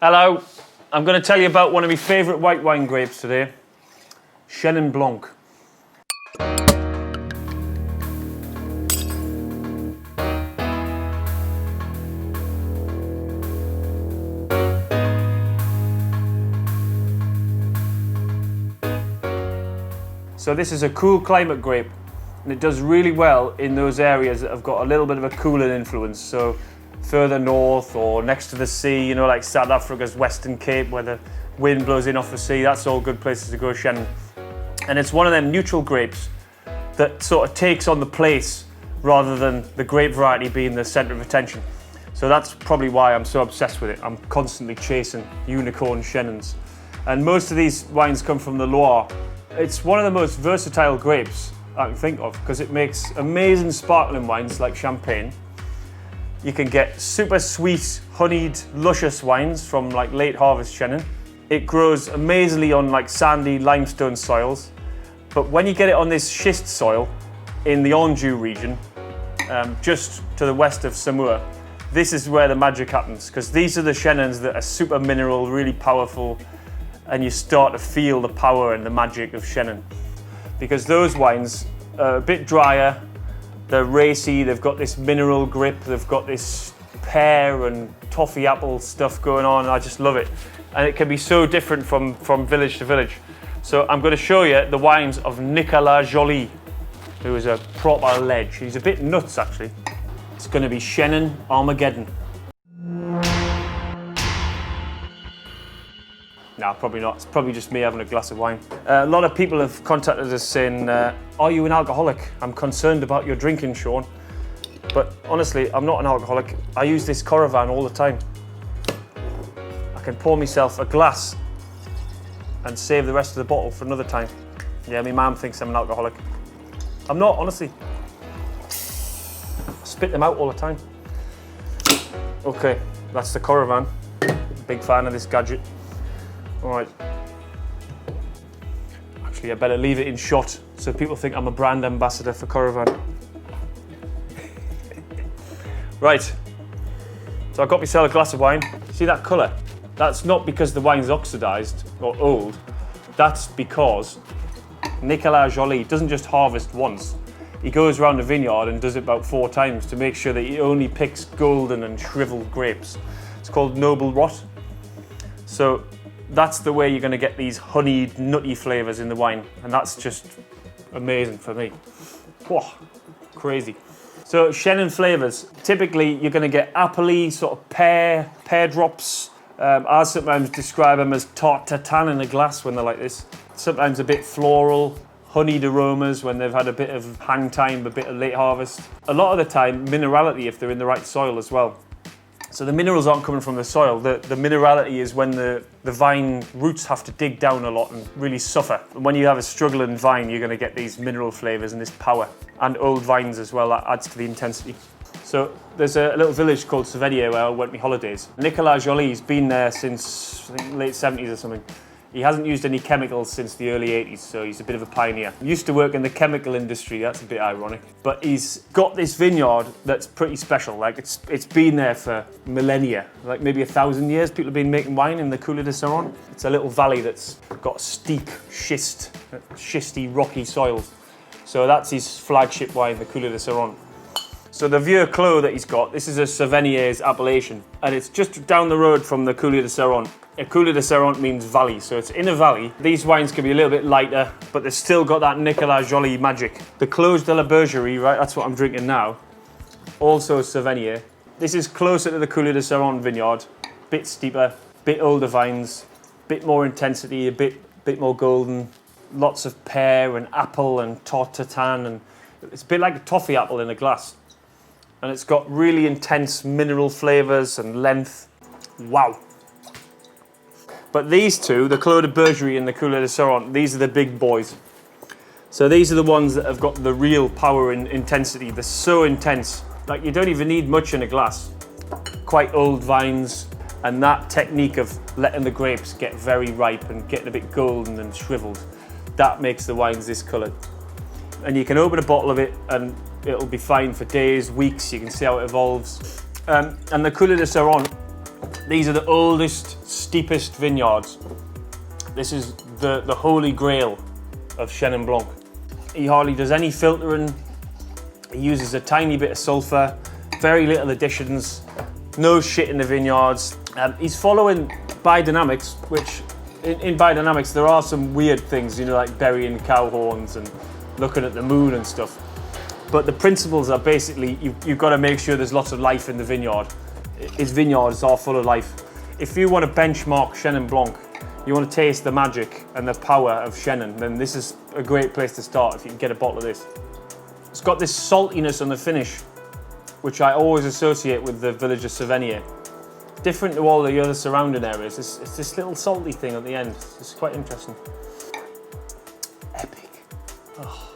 Hello, I'm going to tell you about one of my favourite white wine grapes today, Chenin Blanc. So this is a cool climate grape, and it does really well in those areas that have got a little bit of a cooler influence. So further north or next to the sea, you know, like South Africa's Western Cape where the wind blows in off the sea, that's all good places to grow Chenin. And it's one of them neutral grapes that sort of takes on the place rather than the grape variety being the centre of attention. So that's probably why I'm so obsessed with it. I'm constantly chasing unicorn Chenins. And most of these wines come from the Loire. It's one of the most versatile grapes I can think of because it makes amazing sparkling wines like champagne. You can get super sweet, honeyed, luscious wines from like late harvest Chenin. It grows amazingly on like sandy limestone soils. But when you get it on this schist soil in the Anjou region, just to the west of Saumur, this is where the magic happens because these are the Chenins that are super mineral, really powerful, and you start to feel the power and the magic of Chenin. Because those wines are a bit drier, they're racy, they've got this mineral grip, they've got this pear and toffee apple stuff going on. I just love it. And it can be so different from village to village. So I'm going to show you the wines of Nicolas Joly, who is a proper ledge. He's a bit nuts actually. It's going to be Chenin Armageddon. No, probably not. It's probably just me having a glass of wine. A lot of people have contacted us saying, are you an alcoholic? I'm concerned about your drinking, Sean. But honestly, I'm not an alcoholic. I use this Coravin all the time. I can pour myself a glass and save the rest of the bottle for another time. Yeah, my mum thinks I'm an alcoholic. I'm not, honestly. I spit them out all the time. Okay, that's the Coravin. Big fan of this gadget. All right. Actually, I better leave it in shot so people think I'm a brand ambassador for Coravin. Right. So I got myself a glass of wine. See that colour? That's not because the wine's oxidised or old. That's because Nicolas Joly doesn't just harvest once. He goes around the vineyard and does it about 4 times to make sure that he only picks golden and shriveled grapes. It's called noble rot. So that's the way you're going to get these honeyed, nutty flavours in the wine. And that's just amazing for me. Whoa, crazy. So Chenin flavours, typically you're going to get appley, sort of pear drops. I sometimes describe them as tart tatin in a glass when they're like this. Sometimes a bit floral, honeyed aromas when they've had a bit of hang time, a bit of late harvest. A lot of the time, minerality if they're in the right soil as well. So the minerals aren't coming from the soil. The minerality is when the vine roots have to dig down a lot and really suffer. And when you have a struggling vine, you're going to get these mineral flavours and this power. And old vines as well, that adds to the intensity. So there's a little village called Savennières where I went on my holidays. Nicolas Joly's been there since, I think, late 70s or something. He hasn't used any chemicals since the early 80s, so he's a bit of a pioneer. He used to work in the chemical industry, that's a bit ironic. But he's got this vineyard that's pretty special. Like it's been there for millennia, like maybe 1,000 years. People have been making wine in the Coulée de Serrant. It's a little valley that's got steep schisty, rocky soils. So that's his flagship wine, the Coulée de Serrant. So the Vieux Clos that he's got, this is a Savennières appellation, and it's just down the road from the Coulée de Serrant. A Coulée de Serrant means valley, so it's in a valley. These wines can be a little bit lighter, but they've still got that Nicolas Joly magic. The Clos de la Bergerie, right, that's what I'm drinking now. Also Savennières. This is closer to the Coulée de Serrant vineyard, bit steeper, bit older vines, bit more intensity, a bit more golden, lots of pear and apple and tart tatin, and it's a bit like a toffee apple in a glass. And it's got really intense mineral flavours and length. Wow. But these two, the Clos de Bergerie and the Coulée de Serrant, these are the big boys. So these are the ones that have got the real power and intensity. They're so intense. Like you don't even need much in a glass. Quite old vines, and that technique of letting the grapes get very ripe and getting a bit golden and shriveled, that makes the wines this colour. And you can open a bottle of it and it'll be fine for days, weeks. You can see how it evolves. And the Coulée de Serrant, These are the oldest, steepest vineyards. This is the holy grail of Chenin Blanc. He hardly does any filtering. He uses a tiny bit of sulfur, very little additions, no shit in the vineyards. He's following biodynamics, which in biodynamics there are some weird things, you know, like burying cow horns and looking at the moon and stuff. But the principles are basically, you've got to make sure there's lots of life in the vineyard. His vineyards are full of life. If you want to benchmark Chenin Blanc, you want to taste the magic and the power of Chenin, then this is a great place to start if you can get a bottle of this. It's got this saltiness on the finish, which I always associate with the village of Savennières. Different to all the other surrounding areas. It's this little salty thing at the end. It's quite interesting. Epic. Oh.